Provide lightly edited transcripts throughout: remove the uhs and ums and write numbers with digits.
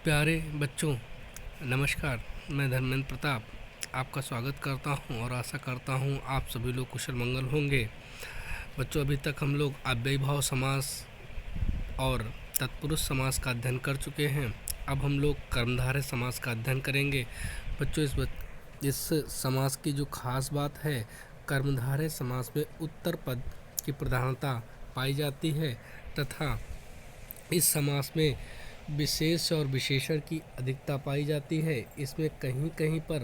प्यारे बच्चों, नमस्कार। मैं धर्मेंद्र प्रताप आपका स्वागत करता हूं और आशा करता हूं आप सभी लोग कुशल मंगल होंगे। बच्चों, अभी तक हम लोग अव्ययी भाव समास और तत्पुरुष समास का अध्ययन कर चुके हैं। अब हम लोग कर्मधारय समास का अध्ययन करेंगे। बच्चों, इस समास की जो खास बात है, कर्मधारय समास में उत्तर पद की प्रधानता पाई जाती है तथा इस समास में विशेष और विशेषण की अधिकता पाई जाती है। इसमें कहीं कहीं पर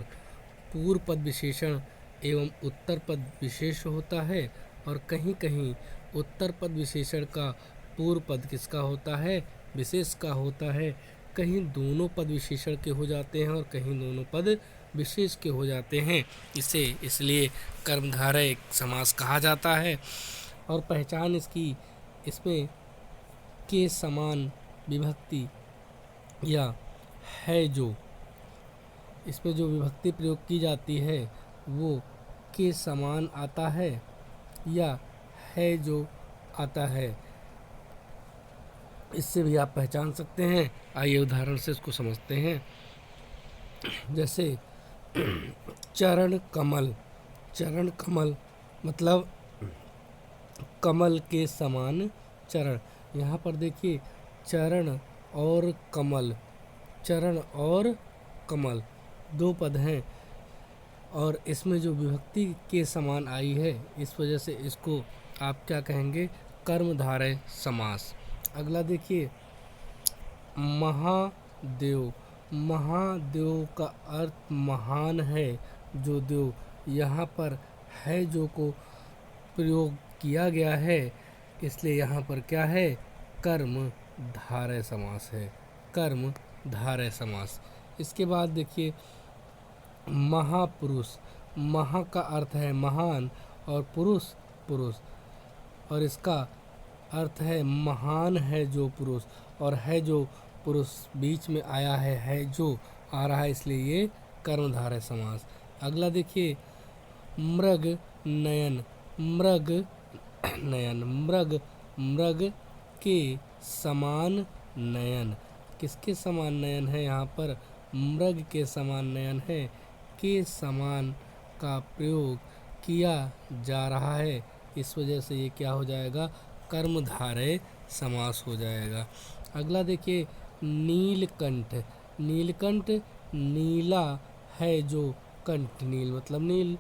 पूर्व पद विशेषण एवं उत्तर पद विशेष होता है और कहीं कहीं उत्तर पद विशेषण का पूर्व पद किसका होता है, विशेष का होता है। कहीं दोनों पद विशेषण के हो जाते हैं और कहीं दोनों पद विशेष के हो जाते हैं। इसे इसलिए कर्मधारय समास कहा जाता है। और पहचान इसकी, इसमें के समान विभक्ति या है जो, इसमें जो विभक्ति प्रयोग की जाती है वो के समान आता है या है जो आता है। इससे भी आप पहचान सकते हैं। आइए उदाहरण से इसको समझते हैं। जैसे चरण कमल, चरण कमल मतलब कमल के समान चरण। यहाँ पर देखिए चरण और कमल, चरण और कमल दो पद हैं और इसमें जो विभक्ति के समान आई है इस वजह से इसको आप क्या कहेंगे, कर्मधारय समास। अगला देखिए महादेव, महादेव का अर्थ महान है जो देव। यहाँ पर है जो को प्रयोग किया गया है, इसलिए यहाँ पर क्या है, कर्मधारय समास है, कर्मधारय समास। इसके बाद देखिए महापुरुष, महा का अर्थ है महान और पुरुष पुरुष, और इसका अर्थ है महान है जो पुरुष, और है जो पुरुष बीच में आया है जो आ रहा है, इसलिए ये कर्मधारय समास। अगला देखिए मृग नयन, मृग नयन, मृग, मृग के समान नयन। किसके समान नयन है, यहाँ पर मृग के समान नयन है। के समान का प्रयोग किया जा रहा है, इस वजह से ये क्या हो जाएगा, कर्मधारय समास हो जाएगा। अगला देखिए नीलकंठ, नीलकंठ नीला है जो कंठ, नील मतलब नील,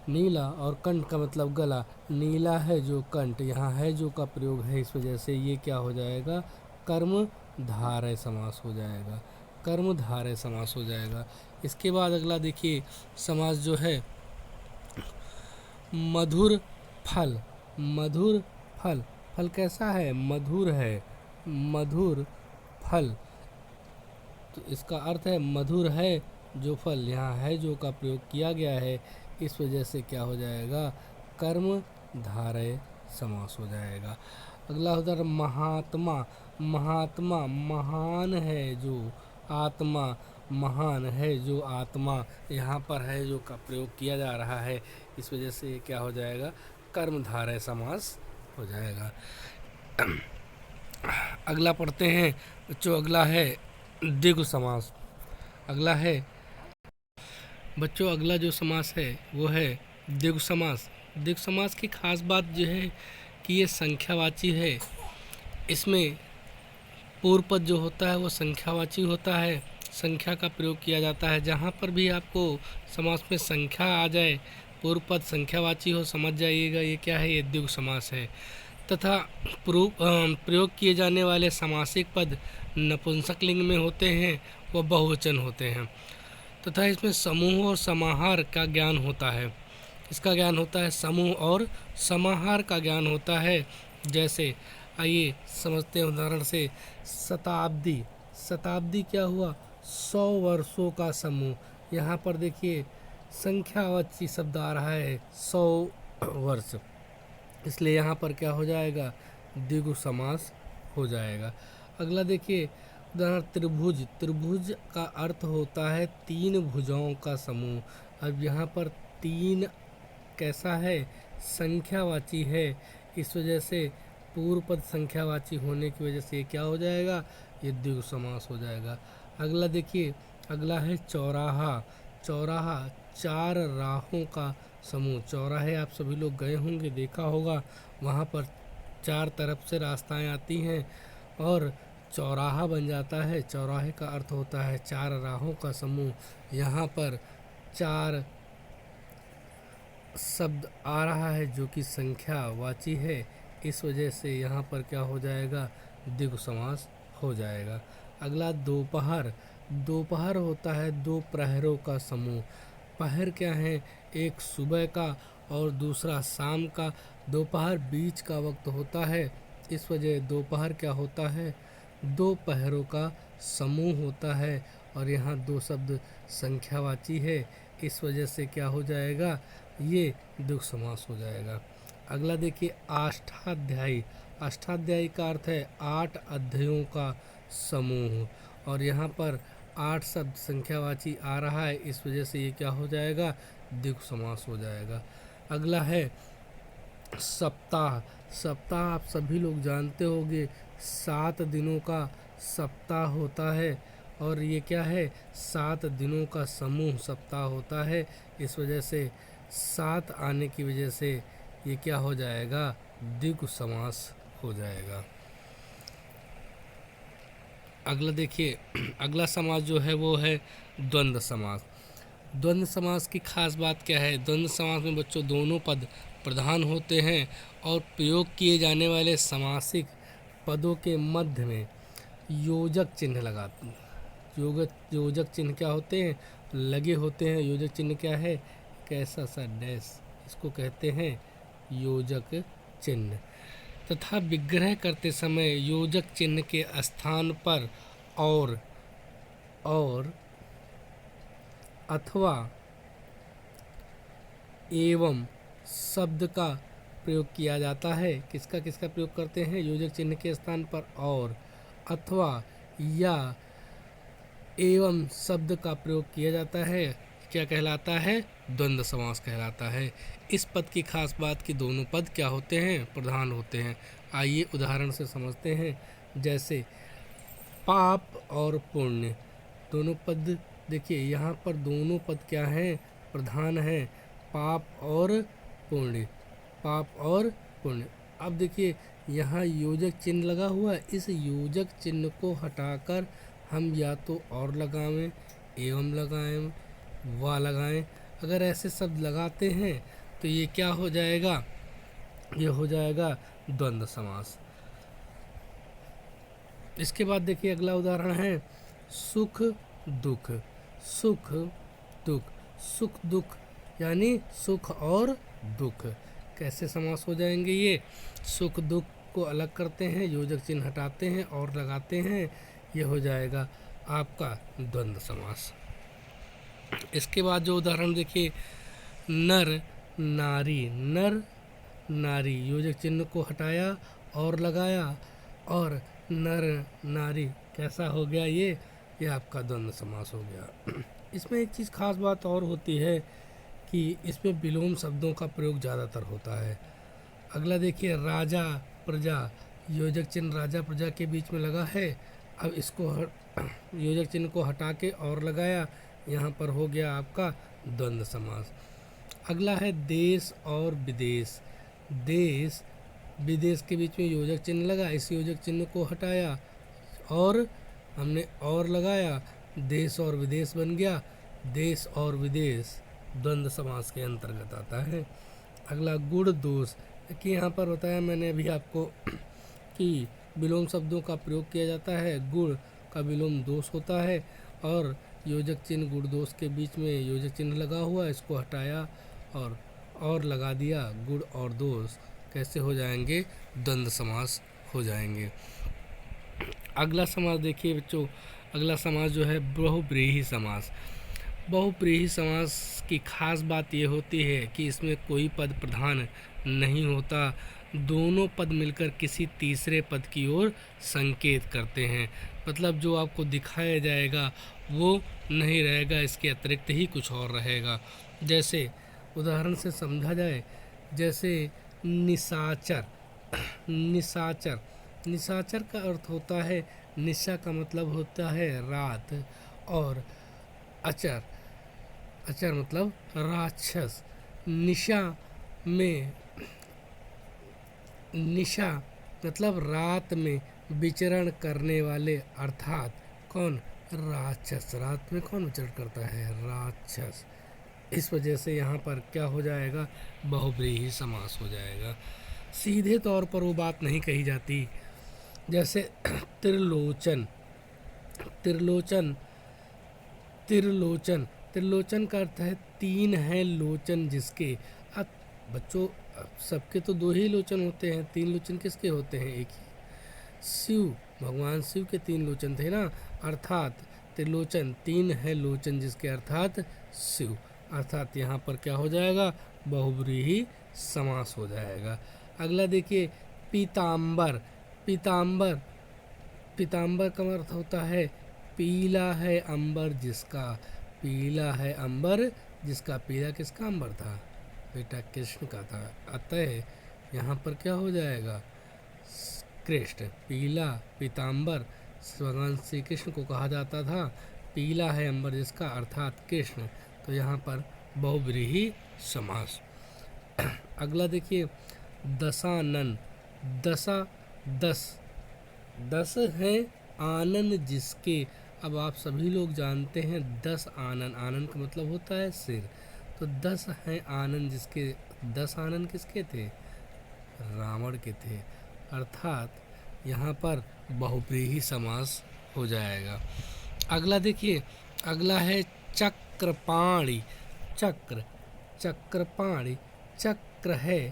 नीला और कंठ का मतलब गला, नीला है जो कंठ, यहाँ है जो का प्रयोग है, इस वजह से ये क्या हो जाएगा, कर्मधारय समास हो जाएगा, कर्मधारय समास हो जाएगा। इसके बाद अगला देखिए समास जो है मधुर फल, मधुर फल, फल कैसा है, मधुर है, मधुर फल, तो इसका अर्थ है मधुर है जो फल, यहाँ है जो का प्रयोग किया गया है, इस वजह से क्या हो जाएगा, कर्मधारय समास हो जाएगा। अगला उदाहरण महात्मा, महात्मा महान है जो, आत्मा महान है जो आत्मा, यहाँ पर है जो का प्रयोग किया जा रहा है, इस वजह से ये क्या हो जाएगा, कर्मधारय समास हो जाएगा। अगला पढ़ते हैं बच्चों, अगला है द्विगु समास। अगला है बच्चों, अगला जो समास है वो है द्विगु समास। द्विगु समास की खास बात जो है कि ये संख्यावाची है। इसमें पूर्व पद जो होता है वो संख्यावाची होता है, संख्या का प्रयोग किया जाता है। जहाँ पर भी आपको समास में संख्या आ जाए, पूर्व पद संख्यावाची हो, समझ जाइएगा ये क्या है, ये द्विगु समास है। तथा प्रयोग किए जाने वाले समासिक पद नपुंसक लिंग में होते हैं, वह बहुवचन होते हैं। तथा इसमें समूह और समाहार का ज्ञान होता है, इसका ज्ञान होता है, समूह और समाहार का ज्ञान होता है। जैसे आइए समझते हैं उदाहरण से, शताब्दी, शताब्दी क्या हुआ, 100 वर्षों का समूह। यहाँ पर देखिए संख्यावाची शब्द आ रहा है 100 वर्ष, इसलिए यहाँ पर क्या हो जाएगा, द्विगु समास हो जाएगा। अगला देखिए उदाहरण त्रिभुज, त्रिभुज का अर्थ होता है 3 भुजाओं का समूह। अब यहाँ पर 3 कैसा है, संख्यावाची है, इस वजह से पूर्व पद संख्यावाची होने की वजह से ये क्या हो जाएगा, ये द्विगु समास हो जाएगा। अगला देखिए, अगला है चौराहा। चौराहा चार राहों का समूह। चौराहे आप सभी लोग गए होंगे, देखा होगा, वहाँ पर चार तरफ से रास्ताएं आती हैं और चौराहा बन जाता है। चौराहे का अर्थ होता है चार राहों का समूह। यहाँ पर चार शब्द आ रहा है जो कि संख्यावाची है, इस वजह से यहाँ पर क्या हो जाएगा, द्विगु समास हो जाएगा। अगला दोपहर। दोपहर होता है दो प्रहरों का समूह। पहर क्या है, एक सुबह का और दूसरा शाम का। दोपहर बीच का वक्त होता है, इस वजह दोपहर क्या होता है, दो पहरों का समूह होता है और यहाँ दो शब्द संख्यावाची है, इस वजह से क्या हो जाएगा, ये द्विगु समास हो जाएगा। अगला देखिए अष्टाध्यायी। अष्टाध्यायी का अर्थ है आठ अध्यायों का समूह और यहाँ पर आठ शब्द संख्यावाची आ रहा है, इस वजह से ये क्या हो जाएगा, द्विगु समास हो जाएगा। अगला है सप्ताह। सप्ताह आप सभी लोग जानते होंगे, 7 दिनों का सप्ताह होता है और ये क्या है, 7 दिनों का समूह सप्ताह होता है, इस वजह से 7 आने की वजह से ये क्या हो जाएगा, द्विगु समास हो जाएगा। अगला देखिए, अगला समास जो है वो है द्वंद्व समास। द्वंद्व समास की खास बात क्या है, द्वंद्व समास में बच्चों दोनों पद प्रधान होते हैं और प्रयोग किए जाने वाले समासिक पदों के मध्य में योजक चिन्ह लगाते हैं। योजक चिन्ह क्या होते हैं, लगे होते हैं। योजक चिन्ह क्या है, कैसा सा डैश, इसको कहते हैं योजक चिन्ह। तथा विग्रह करते समय योजक चिन्ह के स्थान पर और अथवा एवं शब्द का प्रयोग किया जाता है। किसका किसका प्रयोग करते हैं, योजक चिन्ह के स्थान पर और अथवा या एवं शब्द का प्रयोग किया जाता है, क्या कहलाता है, द्वंद्व समास कहलाता है। इस पद की खास बात कि दोनों पद क्या होते हैं, प्रधान होते हैं। आइए उदाहरण से समझते हैं। जैसे पाप और पुण्य, दोनों पद देखिए, यहाँ पर दोनों पद क्या हैं, प्रधान हैं, पाप और पुण्य। पाप और पुण्य। अब देखिए यहाँ योजक चिन्ह लगा हुआ है, इस योजक चिन्ह को हटाकर हम या तो और लगाएं, एवं लगाएं, व लगाएं। अगर ऐसे शब्द लगाते हैं तो ये क्या हो जाएगा, ये हो जाएगा द्वंद्व समास। इसके बाद देखिए अगला उदाहरण है सुख दुख। सुख दुख, सुख दुख यानी सुख और दुख कैसे समास हो जाएंगे ये, सुख दुख को अलग करते हैं, योजक चिन्ह हटाते हैं और लगाते हैं, ये हो जाएगा आपका द्वंद्व समास। इसके बाद जो उदाहरण देखिए नर नारी। नर नारी, योजक चिन्ह को हटाया और लगाया और नर नारी कैसा हो गया, ये आपका द्वंद्व समास हो गया। इसमें एक चीज़ खास बात और होती है कि इसमें विलोम शब्दों का प्रयोग ज़्यादातर होता है। अगला देखिए राजा प्रजा। योजक चिन्ह राजा प्रजा के बीच में लगा है, अब इसको योजक चिन्ह को हटा के और लगाया, यहाँ पर हो गया आपका द्वंद्व समास। अगला है देश और विदेश। देश विदेश के बीच में योजक चिन्ह लगा, इस योजक चिन्ह को हटाया और हमने और लगाया, देश और विदेश बन गया। देश और विदेश द्वंद्व समास के अंतर्गत आता है। अगला गुण दोष। देखिए यहाँ पर बताया मैंने अभी आपको कि विलोम शब्दों का प्रयोग किया जाता है, गुण का विलोम दोष होता है और योजक चिन्ह गुण दोष के बीच में योजक चिन्ह लगा हुआ, इसको हटाया और लगा दिया, गुण और दोष कैसे हो जाएंगे, द्वंद्व समास हो जाएंगे। अगला समास देखिए बच्चों, अगला समास जो है बहुव्रीहि समास। बहुव्रीहि समास की खास बात ये होती है कि इसमें कोई पद प्रधान नहीं होता, दोनों पद मिलकर किसी तीसरे पद की ओर संकेत करते हैं। मतलब जो आपको दिखाया जाएगा वो नहीं रहेगा, इसके अतिरिक्त ही कुछ और रहेगा। जैसे उदाहरण से समझा जाए, जैसे निशाचर। निशाचर। निशाचर का अर्थ होता है, निशा का मतलब होता है रात, और अचर, अचर मतलब राक्षस। निशा में, निशा मतलब रात में विचरण करने वाले, अर्थात कौन? राक्षस। रात में कौन विचरण करता है? राक्षस। इस वजह से यहाँ पर क्या हो जाएगा? बहुव्रीहि समास हो जाएगा। सीधे तौर पर वो बात नहीं कही जाती, जैसे त्रिलोचन। त्रिलोचन, त्रिलोचन, त्रिलोचन का अर्थ है तीन हैं लोचन जिसके। अब बच्चों, सबके तो दो ही लोचन होते हैं, तीन लोचन किसके होते हैं? एक ही। शिव, भगवान शिव के तीन लोचन थे ना, अर्थात त्रिलोचन, तीन है लोचन जिसके, अर्थात शिव। अर्थात यहाँ पर क्या हो जाएगा? बहुव्रीहि समास हो जाएगा। अगला देखिए, पीताम्बर। पीताम्बर, पीताम्बर का अर्थ होता है पीला है अंबर जिसका। पीला है अंबर जिसका। पीला किसका अंबर था? बेटा कृष्ण का था। अतः यहाँ पर क्या हो जाएगा? कृष्ण। पीला, पीताम्बर भगवान श्री कृष्ण को कहा जाता था। पीला है अंबर जिसका, अर्थात कृष्ण। तो यहाँ पर बहुव्रीहि समास। अगला देखिए, दशानन। दशा, दस, दस है आनन जिसके। अब आप सभी लोग जानते हैं 10 आनन, आनन का मतलब होता है सिर। तो 10 हैं आनन जिसके। 10 आनन किसके थे? रावण के थे। अर्थात यहाँ पर बहुव्रीहि समास हो जाएगा। अगला देखिए, अगला है चक्रपाणि। चक्र, चक्रपाणि, चक्र है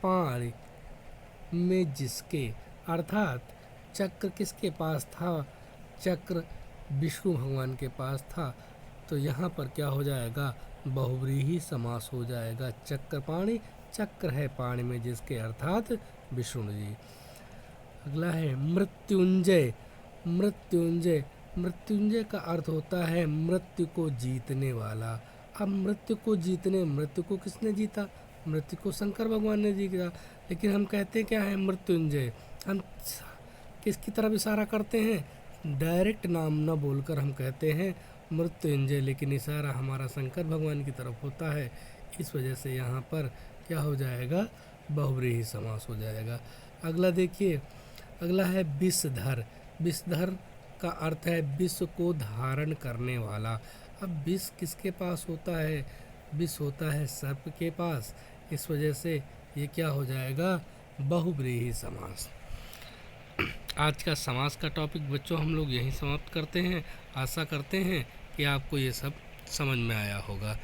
पाणि में जिसके, अर्थात चक्र किसके पास था? चक्र विष्णु भगवान के पास था। तो यहाँ पर क्या हो जाएगा? बहुव्रीहि समास हो जाएगा। चक्रपाणि, चक्र है पाणि में जिसके, अर्थात विष्णु जी। अगला है मृत्युंजय। मृत्युंजय, मृत्युंजय का अर्थ होता है मृत्यु को जीतने वाला। अब मृत्यु को जीतने, मृत्यु को किसने जीता? मृत्यु को शंकर भगवान ने जीता। लेकिन हम कहते क्या है? मृत्युंजय। हम किसकी तरफ इशारा करते हैं? डायरेक्ट नाम न बोलकर हम कहते हैं मृत्युंजय, लेकिन इशारा हमारा शंकर भगवान की तरफ होता है। इस वजह से यहाँ पर क्या हो जाएगा? बहुव्रीहि समास हो जाएगा। अगला देखिए, अगला है विषधर। विषधर का अर्थ है विश्व को धारण करने वाला। अब विष किसके पास होता है? विष होता है सर्प के पास। इस वजह से ये क्या हो जाएगा? बहुव्रीहि समास। आज का समास का टॉपिक बच्चों हम लोग यहीं समाप्त करते हैं। आशा करते हैं कि आपको ये सब समझ में आया होगा।